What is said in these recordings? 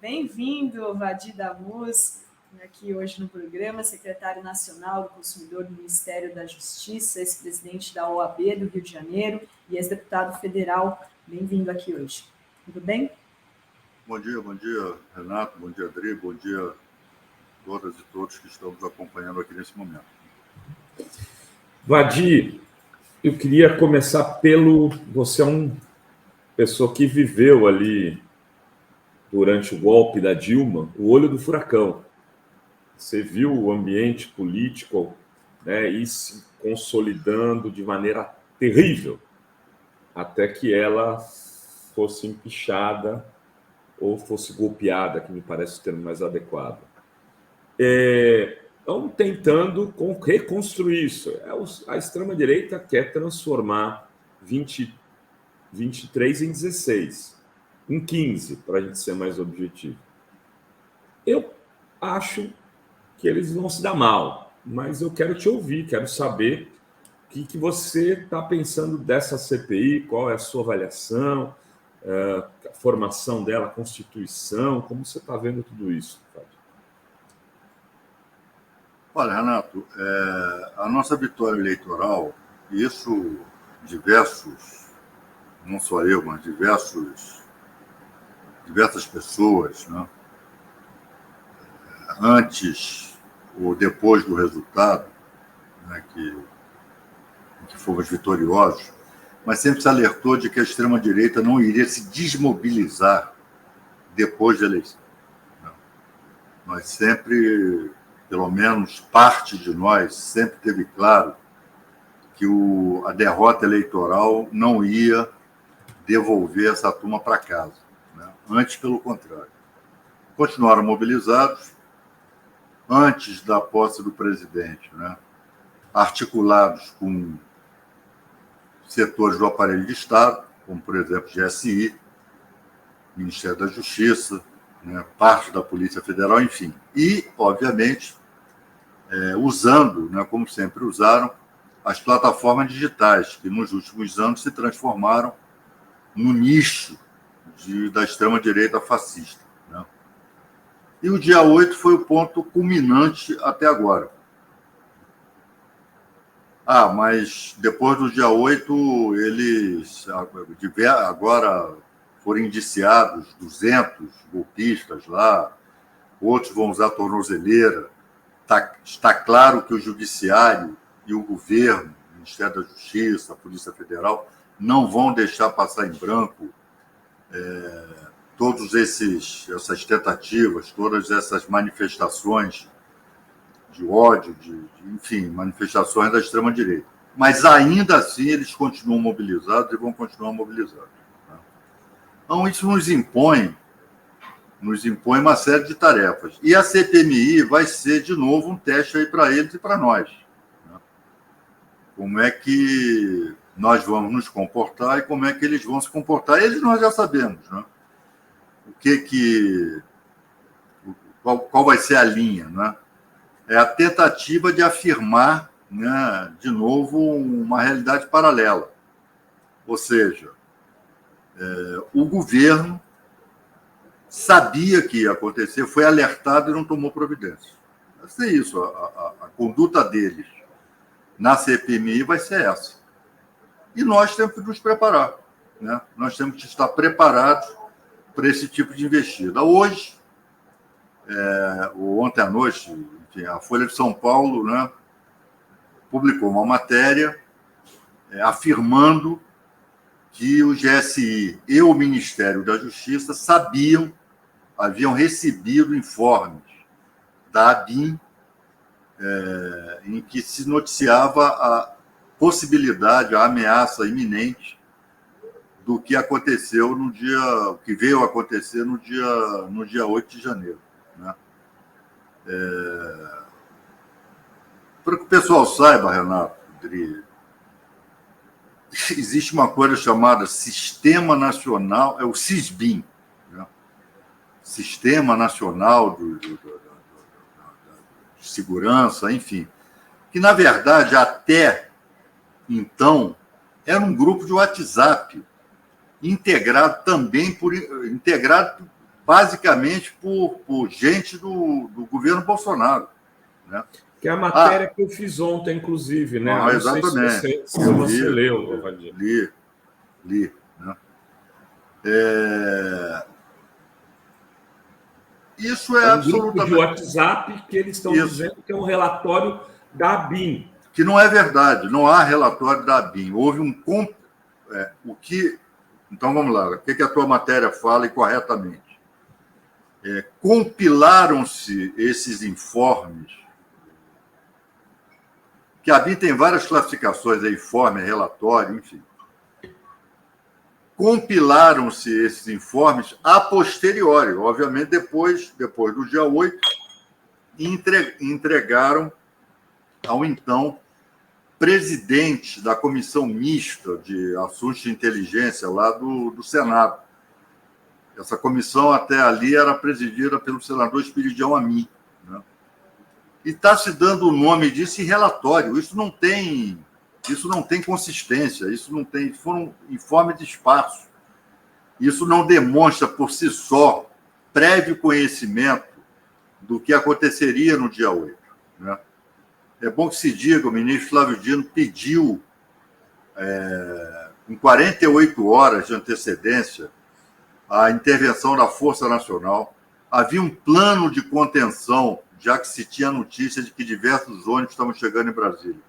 Bem-vindo, Vadi Damus, aqui hoje no programa, secretário nacional do consumidor do Ministério da Justiça, ex-presidente da OAB do Rio de Janeiro e ex-deputado federal. Bem-vindo aqui hoje. Tudo bem? Bom dia, Renato, bom dia, Adri, bom dia a todas e todos que estamos acompanhando aqui nesse momento. Vadi, eu queria começar pelo... Você é uma pessoa que viveu ali, durante o golpe da Dilma, o olho do furacão. Você viu o ambiente político, né, ir se consolidando de maneira terrível, até que ela fosse empichada ou fosse golpeada, que me parece o termo mais adequado. Estão tentando reconstruir isso. A extrema-direita quer transformar 23 em 16, em 15, para a gente ser mais objetivo. Eu acho que eles vão se dar mal, mas eu quero te ouvir, quero saber o que você está pensando dessa CPI, qual é a sua avaliação, a formação dela, a Constituição, como você está vendo tudo isso? Olha, Renato, a nossa vitória eleitoral, e isso diversos, não só eu, mas diversas pessoas, né, antes ou depois do resultado, né, que fomos vitoriosos, mas sempre se alertou de que a extrema-direita não iria se desmobilizar depois da eleição. Nós sempre, pelo menos parte de nós, sempre teve claro que a derrota eleitoral não ia devolver essa turma para casa, né? Antes, pelo contrário. Continuaram mobilizados antes da posse do presidente, né? Articulados com setores do aparelho de Estado, como, por exemplo, GSI, Ministério da Justiça, né, parte da Polícia Federal, enfim. E, obviamente, usando, né, como sempre usaram, as plataformas digitais, que nos últimos anos se transformaram no nicho da extrema-direita fascista, né? E o dia 8 foi o ponto culminante até agora. Mas depois do dia 8, eles agora foram indiciados 200 golpistas lá, outros vão usar tornozeleira. Está claro que o Judiciário e o governo, o Ministério da Justiça, a Polícia Federal, não vão deixar passar em branco todas essas tentativas, todas essas manifestações de ódio, enfim, manifestações da extrema-direita. Mas, ainda assim, eles continuam mobilizados e vão continuar mobilizados, né? Então, isso nos impõe uma série de tarefas. E a CPMI vai ser, de novo, um teste aí para eles e para nós, né? Como é que nós vamos nos comportar e como é que eles vão se comportar. Eles nós já sabemos, né? Qual vai ser a linha, né? É a tentativa de afirmar, né, de novo, uma realidade paralela. Ou seja, o governo sabia que ia acontecer, foi alertado e não tomou providência. Vai ser isso. A conduta deles na CPMI vai ser essa. E nós temos que nos preparar, né? Nós temos que estar preparados para esse tipo de investida. Hoje, ou ontem à noite, enfim, a Folha de São Paulo, né, publicou uma matéria afirmando que o GSI e o Ministério da Justiça haviam recebido informes da ABIN em que se noticiava a possibilidade, a ameaça iminente do que aconteceu que veio a acontecer no dia 8 de janeiro, né? Para que o pessoal saiba, Renato, existe uma coisa chamada Sistema Nacional, o SISBIN, né? Sistema Nacional de Segurança, enfim, que, na verdade, até então, era um grupo de WhatsApp, integrado basicamente por gente do governo Bolsonaro, né? Que é a matéria que eu fiz ontem, inclusive, né? Não exatamente. Sei se você leu, Vadir. Li. Né? Isso é absolutamente... grupo de WhatsApp que eles estão dizendo que é um relatório da ABIN. Que não é verdade, não há relatório da ABIN. Houve Então, vamos lá. O que a tua matéria fala e corretamente? Compilaram-se esses informes, que a ABIN tem várias classificações, informe, relatório, enfim. Compilaram-se esses informes a posteriori, obviamente depois do dia 8, e entregaram ao então presidente da Comissão Mista de Assuntos de Inteligência lá do Senado. Essa comissão até ali era presidida pelo senador Espiridião Amin, né? E está se dando o nome disso em relatório. Isso não tem consistência, foram informes de espaço. Isso não demonstra por si só prévio conhecimento do que aconteceria no dia 8. Né? É bom que se diga, o ministro Flávio Dino pediu, com 48 horas de antecedência, a intervenção da Força Nacional. Havia um plano de contenção, já que se tinha notícia de que diversos ônibus estavam chegando em Brasília,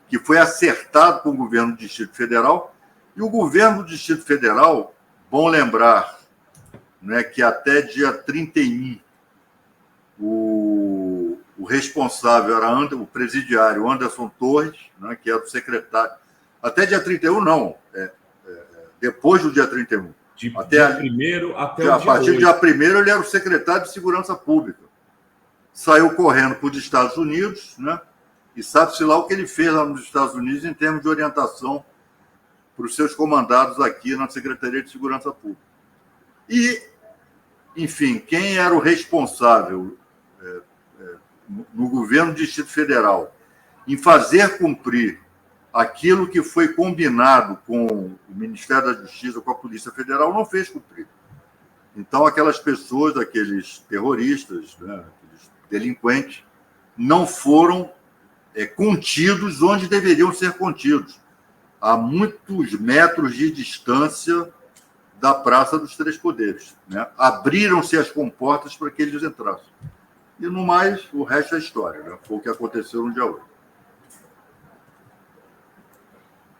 que foi acertado com o governo do Distrito Federal, e o governo do Distrito Federal, bom lembrar, né, que até dia 31, o responsável era o presidiário Anderson Torres, né, que era o secretário. Até dia 31, não. Depois do dia 31. Dia 1º até o dia 8. A partir do dia 1º, ele era o secretário de Segurança Pública. Saiu correndo para os Estados Unidos, né? E sabe-se lá o que ele fez lá nos Estados Unidos em termos de orientação para os seus comandados aqui na Secretaria de Segurança Pública. E, enfim, quem era o responsável no governo do Distrito Federal em fazer cumprir aquilo que foi combinado com o Ministério da Justiça, com a Polícia Federal, não fez cumprir. Então, aquelas pessoas, aqueles terroristas, né, aqueles delinquentes, não foram contidos onde deveriam ser contidos, a muitos metros de distância da Praça dos Três Poderes. Né? Abriram-se as comportas para que eles entrassem. E, no mais, o resto é história. Né? Foi o que aconteceu no dia 8.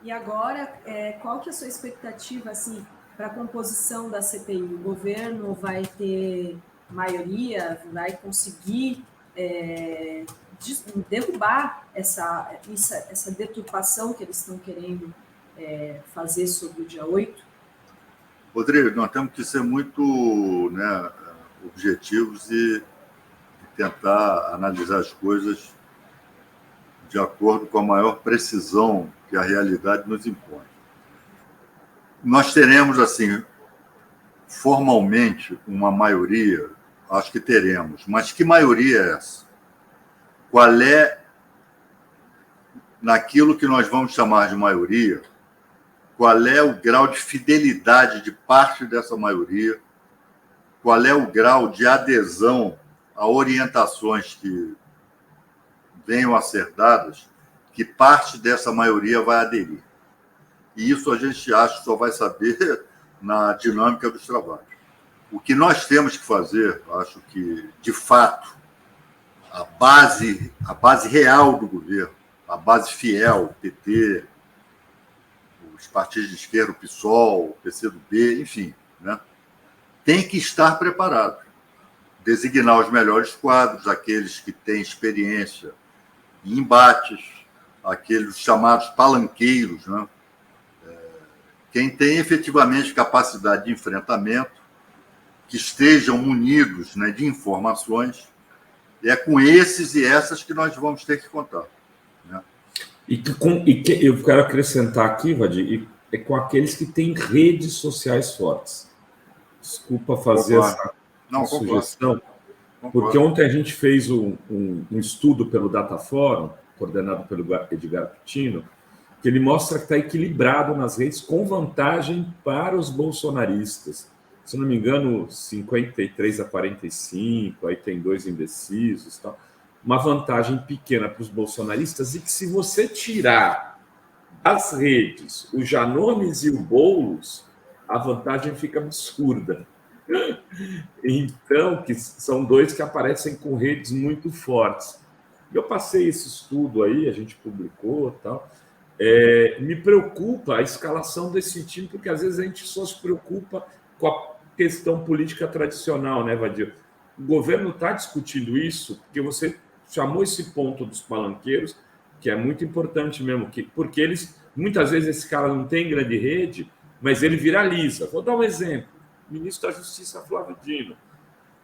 E agora, qual que é a sua expectativa assim, para a composição da CPI? O governo vai ter maioria, vai conseguir derrubar essa deturpação que eles estão querendo fazer sobre o dia 8? Rodrigo, nós temos que ser muito, né, objetivos e tentar analisar as coisas de acordo com a maior precisão que a realidade nos impõe. Nós teremos, assim, formalmente, uma maioria, acho que teremos, mas que maioria é essa? Qual é, naquilo que nós vamos chamar de maioria, qual é o grau de fidelidade de parte dessa maioria, qual é o grau de adesão a orientações que venham a ser dadas, que parte dessa maioria vai aderir. E isso a gente acha que só vai saber na dinâmica dos trabalhos. O que nós temos que fazer, acho que, de fato, a base real do governo, a base fiel, o PT, os partidos de esquerda, o PSOL, o PCdoB, enfim, né, tem que estar preparado. Designar os melhores quadros, aqueles que têm experiência em embates, aqueles chamados palanqueiros, né? Quem tem efetivamente capacidade de enfrentamento, que estejam munidos, né, de informações, é com esses e essas que nós vamos ter que contar. Né? Eu quero acrescentar aqui, Vadir, é com aqueles que têm redes sociais fortes. Desculpa fazer essa sugestão, porque ontem a gente fez um estudo pelo Dataforum, coordenado pelo Edgar Pitino, que ele mostra que está equilibrado nas redes, com vantagem para os bolsonaristas. se não me engano, 53-45, aí tem 2 indecisos, tal. Uma vantagem pequena para os bolsonaristas, e que se você tirar das redes o Janones e o Boulos, a vantagem fica absurda. Então, que são 2 que aparecem com redes muito fortes. Eu passei esse estudo aí, a gente publicou, tal. Me preocupa a escalação desse time, porque às vezes a gente só se preocupa com a questão política tradicional, né, Vadir? O governo está discutindo isso, porque você chamou esse ponto dos palanqueiros, que é muito importante mesmo, porque eles, muitas vezes, esse cara não tem grande rede, mas ele viraliza. Vou dar um exemplo. O ministro da Justiça, Flávio Dino.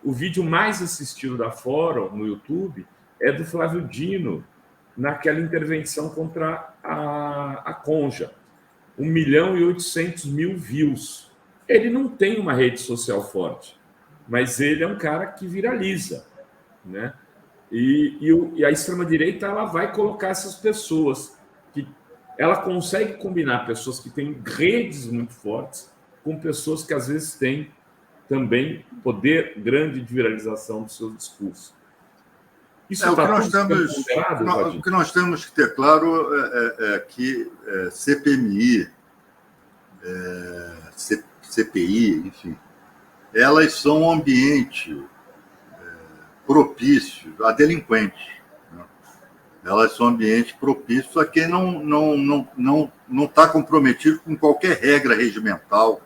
O vídeo mais assistido da Fórum no YouTube é do Flávio Dino, naquela intervenção contra a Conja. 1.800.000 views. Ele não tem uma rede social forte, mas ele é um cara que viraliza, né? E a extrema-direita, ela vai colocar essas pessoas, que ela consegue combinar pessoas que têm redes muito fortes com pessoas que às vezes têm também poder grande de viralização do seu discurso. Isso o, que tá nós temos, ponderado, o que nós temos que ter claro é que CPMI, CPI, enfim, elas são um ambiente propício a delinquentes. Né? Elas são ambientes propícios a quem não está comprometido com qualquer regra regimental,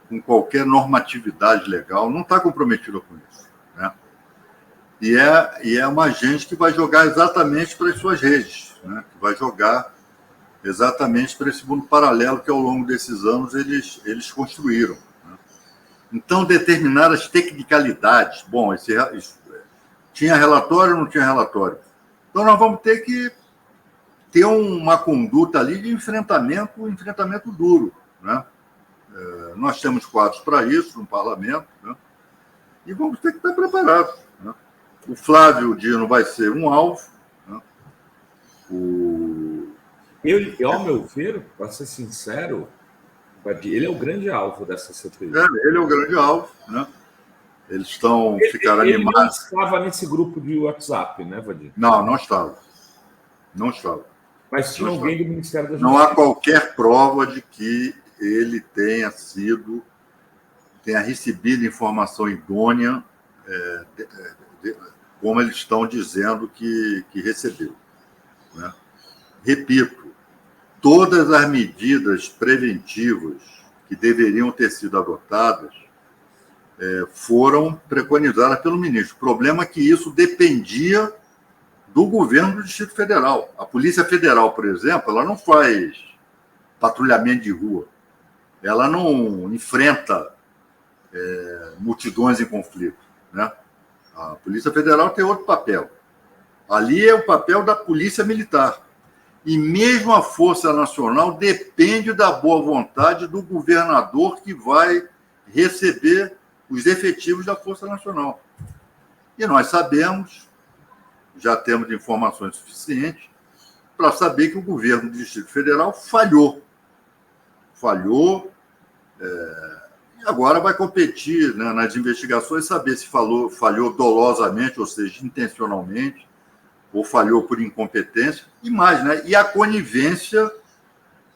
com qualquer normatividade legal, não está comprometido com isso. Né? E é uma gente que vai jogar exatamente para as suas redes, né? Que vai jogar exatamente para esse mundo paralelo que, ao longo desses anos, eles construíram. Né? Então, determinadas tecnicalidades, bom, isso, tinha relatório ou não tinha relatório? Então, nós vamos ter que ter uma conduta ali de enfrentamento duro. Né? Nós temos quadros para isso no parlamento, né? E vamos ter que estar preparados. Né? O Flávio Dino vai ser um alvo. Né? Ao meu ver, para ser sincero, ele é o grande alvo dessa CPI. Ele é o grande alvo. Né? Eles ficaram animados. Ele não estava nesse grupo de WhatsApp, né, Vadir? Não estava. Não estava. Mas tinha alguém do Ministério da Justiça. Não há qualquer prova de que ele tenha recebido informação idônea, como eles estão dizendo que recebeu. Né? Repito, todas as medidas preventivas que deveriam ter sido adotadas foram preconizadas pelo ministro. O problema é que isso dependia do governo do Distrito Federal. A Polícia Federal, por exemplo, ela não faz patrulhamento de rua. Ela não enfrenta multidões em conflito. Né? A Polícia Federal tem outro papel. Ali é o papel da Polícia Militar. E mesmo a Força Nacional depende da boa vontade do governador que vai receber os efetivos da Força Nacional. E nós sabemos, já temos informações suficientes, para saber que o governo do Distrito Federal falhou. E agora vai competir, né, nas investigações, saber se falhou dolosamente, ou seja, intencionalmente, ou falhou por incompetência, e mais, né? E a conivência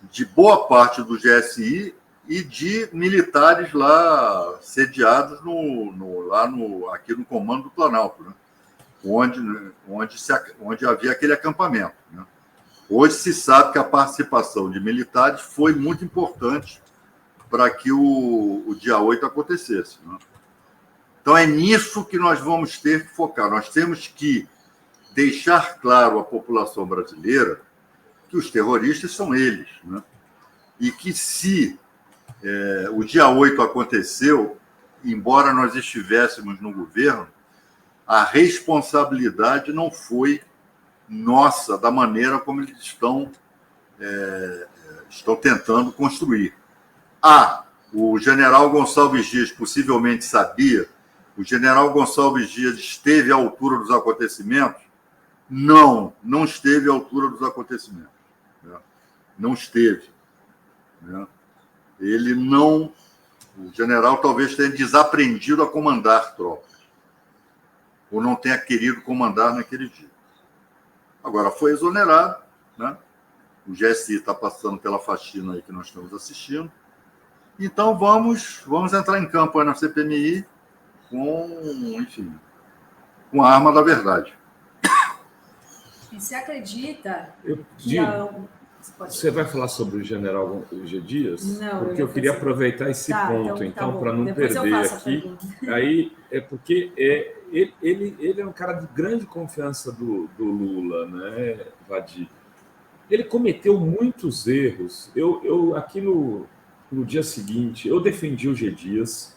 de boa parte do GSI e de militares lá sediados aqui no Comando do Planalto, né? onde havia aquele acampamento. Né? Hoje se sabe que a participação de militares foi muito importante para que o dia 8 acontecesse. Né? Então é nisso que nós vamos ter que focar. Nós temos que deixar claro à população brasileira que os terroristas são eles. Né? E que se o dia 8 aconteceu, embora nós estivéssemos no governo, a responsabilidade não foi nossa, da maneira como eles estão tentando construir. O general Gonçalves Dias possivelmente sabia, o general Gonçalves Dias esteve à altura dos acontecimentos? Não esteve à altura dos acontecimentos. Né? Não esteve. Né? Ele não O general talvez tenha desaprendido a comandar tropas, ou não tenha querido comandar naquele dia. Agora, foi exonerado, né? O GSI está passando pela faxina aí que nós estamos assistindo. Então, vamos entrar em campo aí na CPMI enfim, com a arma da verdade. E você acredita Você vai falar sobre o general G. Dias? Não, porque eu queria aproveitar esse ponto, então para não depois perder aqui. Aí é porque ele é um cara de grande confiança do Lula, né, Vadir? Ele cometeu muitos erros. Eu aqui no dia seguinte, eu defendi o G. Dias,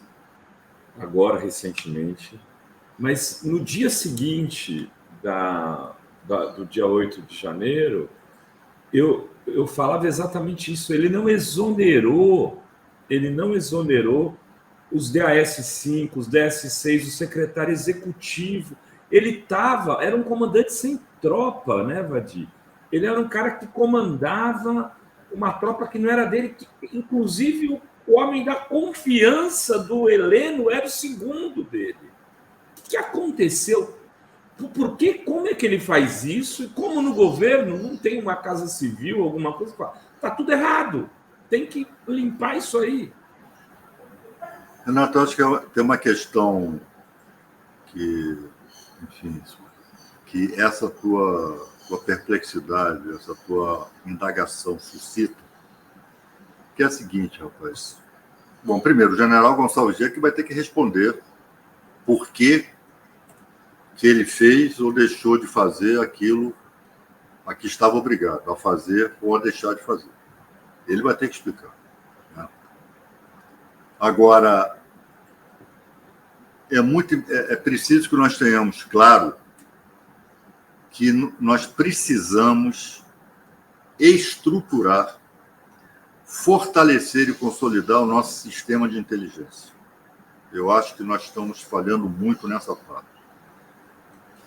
agora recentemente, mas no dia seguinte do dia 8 de janeiro, eu falava exatamente isso. Ele não exonerou os DAS-5, os DS-6, o secretário executivo. Ele era um comandante sem tropa, né, Vadir? Ele era um cara que comandava uma tropa que não era dele, que, inclusive o homem da confiança do Heleno era o segundo dele. O que aconteceu? Por que, como é que ele faz isso? E como no governo não tem uma casa civil, alguma coisa? Está tudo errado. Tem que limpar isso aí. Renato, acho que tem uma questão que, enfim, que essa tua perplexidade, essa tua indagação suscita, que é a seguinte, rapaz. Bom, primeiro, o general Gonçalves Dias que vai ter que responder por que ele fez ou deixou de fazer aquilo a que estava obrigado a fazer ou a deixar de fazer. Ele vai ter que explicar. Né? Agora, é preciso que nós tenhamos claro que nós precisamos estruturar, fortalecer e consolidar o nosso sistema de inteligência. Eu acho que nós estamos falhando muito nessa parte.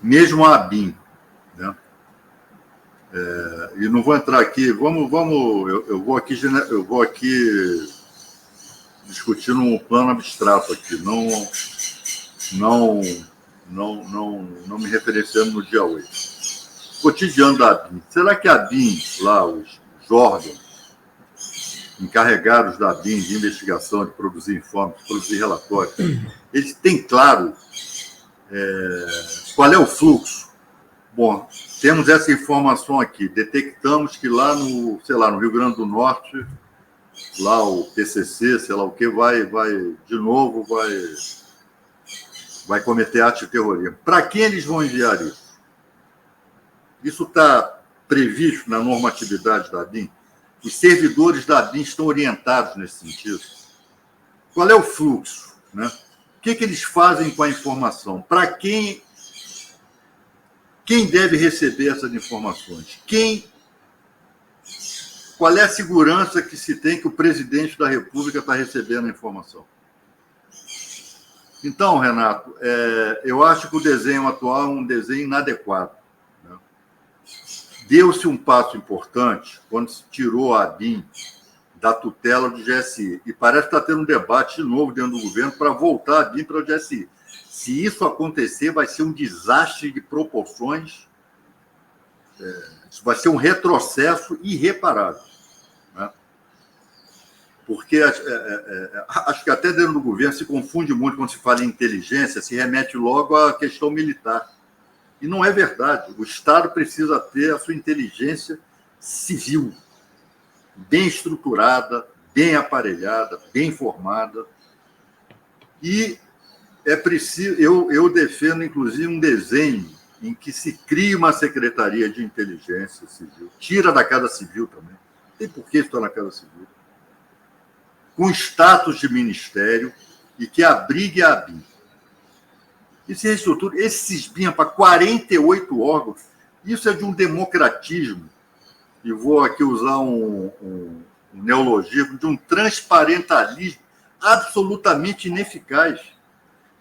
Mesmo a ABIN, né? E não vou entrar aqui, eu vou aqui discutindo um plano abstrato aqui, não me referenciando no dia 8. Cotidiano da ABIN. Será que a ABIN, lá, os órgãos encarregados da ABIN de investigação, de produzir informes, de produzir relatórios, eles têm claro qual é o fluxo? Bom, temos essa informação aqui, detectamos que lá no Rio Grande do Norte, lá o PCC, sei lá o que, vai cometer ato de terrorismo. Para quem eles vão enviar isso? Isso está previsto na normatividade da ABIN? Os servidores da ABIN estão orientados nesse sentido? Qual é o fluxo? Né? O que eles fazem com a informação? Para quem deve receber essas informações? Qual é a segurança que se tem que o presidente da República está recebendo a informação? Então, Renato, eu acho que o desenho atual é um desenho inadequado. Né? Deu-se um passo importante quando se tirou a ABIN da tutela do GSI. E parece que está tendo um debate de novo dentro do governo para voltar a ABIN para o GSI. Se isso acontecer, vai ser um desastre de proporções, isso vai ser um retrocesso irreparável. Né? Porque acho que até dentro do governo se confunde muito quando se fala em inteligência, se remete logo à questão militar. E não é verdade. O Estado precisa ter a sua inteligência civil, bem estruturada, bem aparelhada, bem formada. E é preciso. Eu defendo, inclusive, um desenho em que se cria uma secretaria de inteligência civil, tira da Casa Civil também, não tem por que estar na Casa Civil, com status de ministério e que abrigue a ABIN. E se reestrutura, esse SBIM para 48 órgãos, isso é de um democratismo, e vou aqui usar um neologismo, de um transparentalismo absolutamente ineficaz.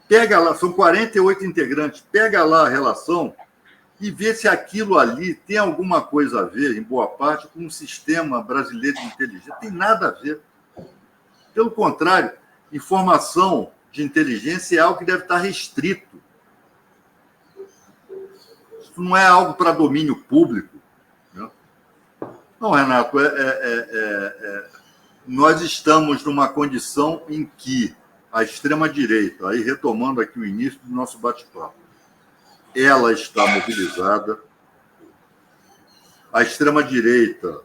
Pega lá, são 48 integrantes, pega lá a relação e vê se aquilo ali tem alguma coisa a ver, em boa parte, com o sistema brasileiro de inteligência. Não tem nada a ver. Pelo contrário, informação de inteligência é algo que deve estar restrito. Isso não é algo para domínio público. Né? Não, Renato, nós estamos numa condição em que a extrema-direita, aí retomando aqui o início do nosso bate-papo, ela está mobilizada. A extrema-direita,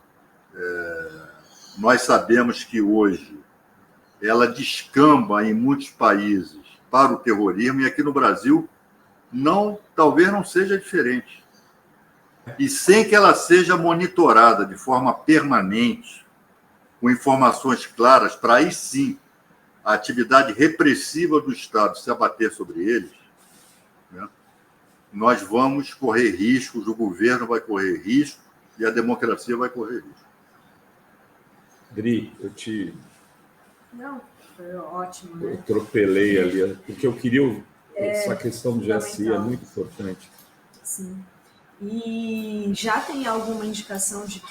nós sabemos que hoje ela descamba em muitos países para o terrorismo, e aqui no Brasil talvez não seja diferente. E sem que ela seja monitorada de forma permanente, com informações claras, para aí sim a atividade repressiva do Estado se abater sobre eles, né? Nós vamos correr riscos, o governo vai correr risco e a democracia vai correr risco. Dri, Não, foi ótimo, né? Eu atropelei ali, porque eu queria... Essa questão do GSI é muito importante. Sim. E já tem alguma indicação de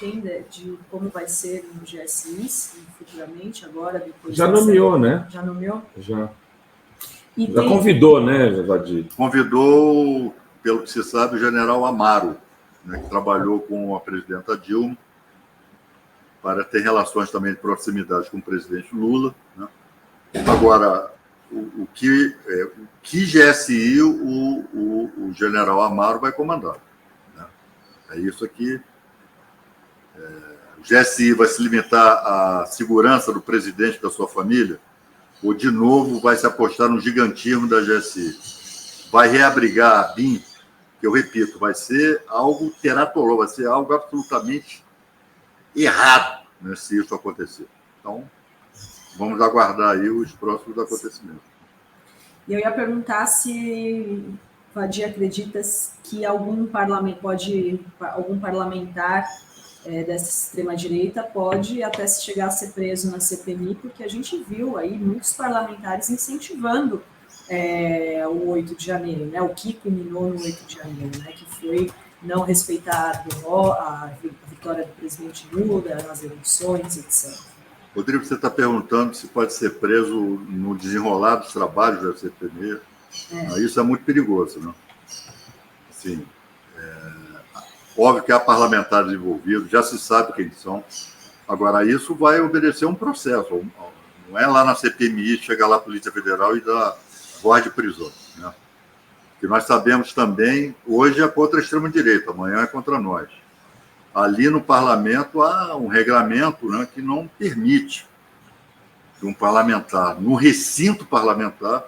como vai ser no GSI futuramente, agora, depois? Já nomeou, né? Já nomeou? Já convidou, né, Vadir? Convidou, pelo que se sabe, o general Amaro, né, que trabalhou com a presidenta Dilma, para ter relações também de proximidade com o presidente Lula. Né? Agora, o que GSI o general Amaro vai comandar. Né? É isso aqui. O GSI vai se limitar à segurança do presidente e da sua família, ou, de novo, vai se apostar no gigantismo da GSI? Vai reabrigar a BIM, que eu repito, vai ser algo teratológico, vai ser algo absolutamente errado, né, se isso acontecer. Então, vamos aguardar aí os próximos acontecimentos. E eu ia perguntar se Vadir acredita que algum parlamentar dessa extrema-direita pode até se chegar a ser preso na CPMI, porque a gente viu aí muitos parlamentares incentivando o 8 de janeiro, né? O que culminou no 8 de janeiro, né? Que foi não respeitar a vitória do presidente Lula nas eleições, etc. Rodrigo, você está perguntando se pode ser preso no desenrolar dos trabalhos da CPMI. Isso é muito perigoso, né? Sim. Óbvio que há parlamentares envolvidos, já se sabe quem são. Agora, isso vai obedecer um processo. Não é lá na CPMI, chegar lá a Polícia Federal e dar voz de prisão. Né? Que nós sabemos também, hoje é contra a extrema-direita, amanhã é contra nós. Ali no parlamento há um regulamento, né, que não permite que um parlamentar, no recinto parlamentar,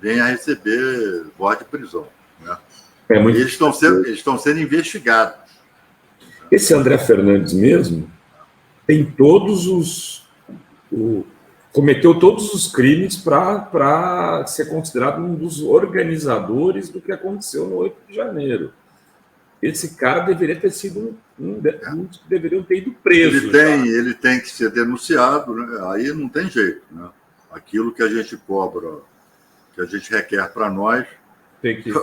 venha a receber voz de prisão. Né? Eles estão sendo investigados. Esse André Fernandes mesmo tem cometeu todos os crimes para ser considerado um dos organizadores do que aconteceu no 8 de janeiro. Esse cara deveria ter sido um dos que deveriam ter ido preso. Ele tem que ser denunciado, né? Aí não tem jeito. Né? Aquilo que a gente cobra, que a gente requer para nós,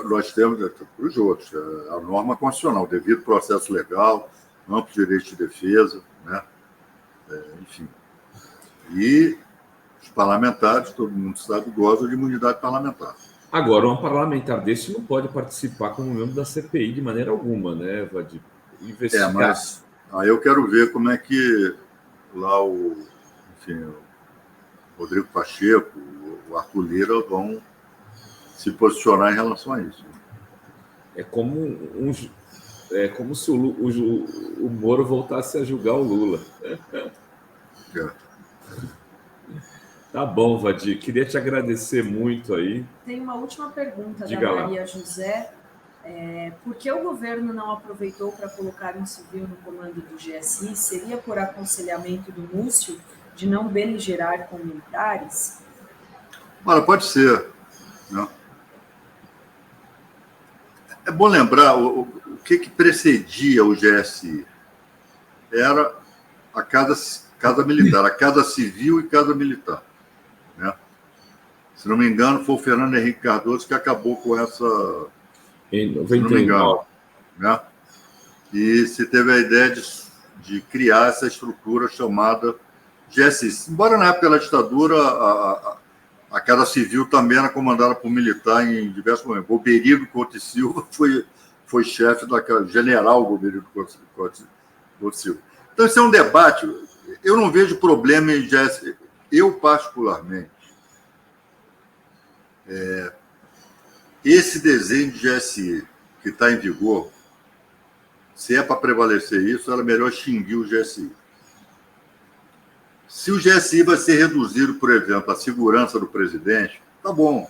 nós temos para os outros. A norma constitucional, devido processo legal, amplo direito de defesa, né? Enfim. E os parlamentares, todo mundo sabe, gozam de imunidade parlamentar. Agora, um parlamentar desse não pode participar como membro da CPI de maneira alguma, né, Vadir? Investigar. Mas aí eu quero ver como é que lá o Rodrigo Pacheco, o Arthur Lira vão se posicionar em relação a isso. É como se o Moro voltasse a julgar o Lula. Tá bom, Vadir. Queria te agradecer muito aí. Tem uma última pergunta da Maria José. Por que o governo não aproveitou para colocar um civil no comando do GSI? Seria por aconselhamento do Múcio de não beligerar com militares? Olha, pode ser. Né? É bom lembrar o que precedia o GSI. Era a casa militar, a casa civil e casa militar. Né? Se não me engano, foi o Fernando Henrique Cardoso que acabou com essa... Em 99. Se não me engano. Né? E se teve a ideia de criar essa estrutura chamada GSI. Embora na época da ditadura A Casa Civil também era comandada por militar em diversos momentos. Goberido Couto e Silva foi chefe daquela, general Goberido Couto e Silva. Então, esse é um debate. Eu não vejo problema em GSI. Eu, particularmente, esse desenho de GSI que está em vigor, se é para prevalecer isso, era melhor extinguir o GSI. Se o GSI vai ser reduzido, por exemplo, a segurança do presidente, tá bom.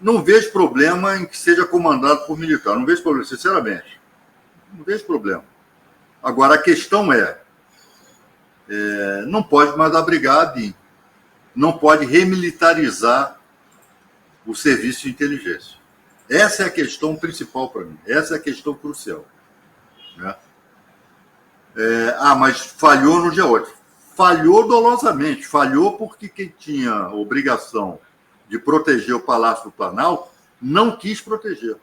Não vejo problema em que seja comandado por militar. Não vejo problema, sinceramente. Não vejo problema. Agora, a questão não pode mais abrigar a BIM. Não pode remilitarizar o serviço de inteligência. Essa é a questão principal para mim. Essa é a questão crucial. Né? Mas falhou no dia 8. Falhou dolosamente. Falhou porque quem tinha a obrigação de proteger o Palácio do Planalto não quis proteger.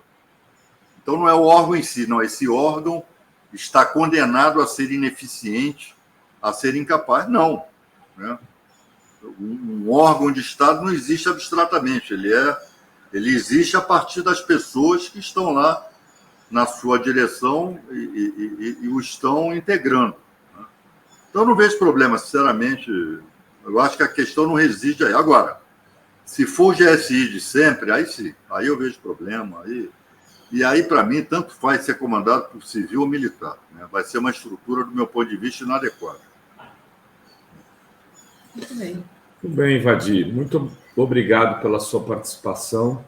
Então, não é o órgão em si, não. Esse órgão está condenado a ser ineficiente, a ser incapaz. Não. Né? Um órgão de Estado não existe abstratamente. Ele existe a partir das pessoas que estão lá na sua direção e o estão integrando. Né? Então, eu não vejo problema, sinceramente. Eu acho que a questão não reside aí. Agora, se for o GSI de sempre, aí sim. Aí eu vejo problema. E aí, para mim, tanto faz ser comandado por civil ou militar. Né? Vai ser uma estrutura, do meu ponto de vista, inadequada. Muito bem. Muito bem, Vadir. Muito obrigado pela sua participação.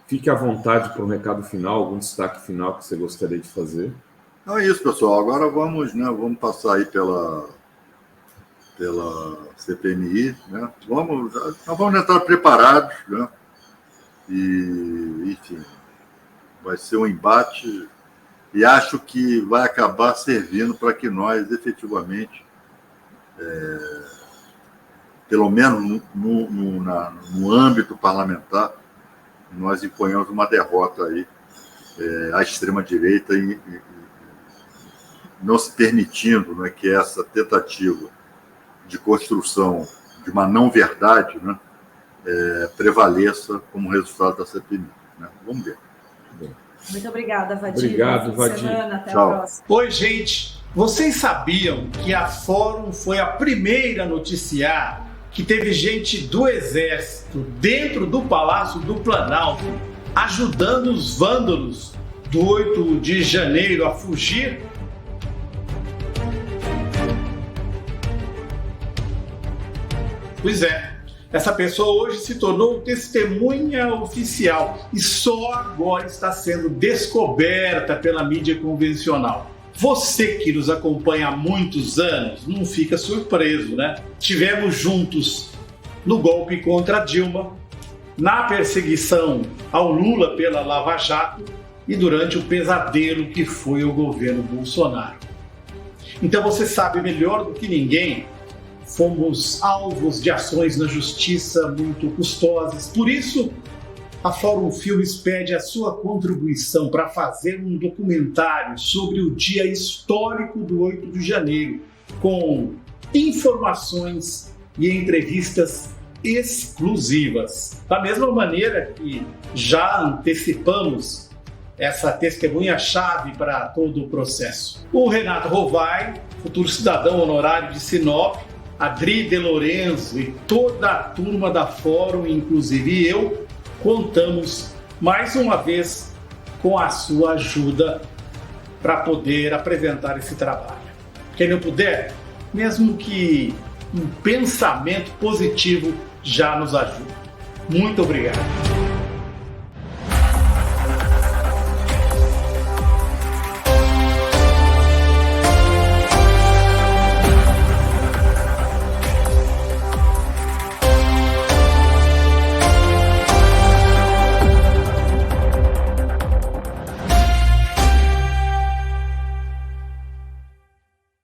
Fique à vontade para um recado final, algum destaque final que você gostaria de fazer. Então é isso, pessoal. Agora vamos passar aí pela CPMI. Né? Nós vamos entrar preparados. Né? E, enfim, vai ser um embate e acho que vai acabar servindo para que nós, efetivamente, pelo menos no âmbito parlamentar, nós imponhamos uma derrota aí à extrema-direita e não se permitindo, né, que essa tentativa de construção de uma não-verdade, né, prevaleça como resultado da CPMI. Né? Vamos ver. Muito obrigada, Vadir. Obrigado, Vadir. Até Tchau. a próxima. Oi, gente. Vocês sabiam que a Fórum foi a primeira a noticiar que teve gente do Exército dentro do Palácio do Planalto ajudando os vândalos do 8 de janeiro a fugir? Pois é. Essa pessoa hoje se tornou testemunha oficial e só agora está sendo descoberta pela mídia convencional. Você que nos acompanha há muitos anos não fica surpreso, né? Tivemos juntos no golpe contra Dilma, na perseguição ao Lula pela Lava Jato e durante o pesadelo que foi o governo Bolsonaro. Então você sabe melhor do que ninguém, fomos alvos de ações na justiça muito custosas. Por isso, a Fórum Filmes pede a sua contribuição para fazer um documentário sobre o dia histórico do 8 de janeiro, com informações e entrevistas exclusivas. Da mesma maneira que já antecipamos essa testemunha-chave para todo o processo. O Renato Rovai, futuro cidadão honorário de Sinop, Adri De Lorenzo e toda a turma da Fórum, inclusive eu, contamos mais uma vez com a sua ajuda para poder apresentar esse trabalho. Quem não puder, mesmo que um pensamento positivo já nos ajuda. Muito obrigado.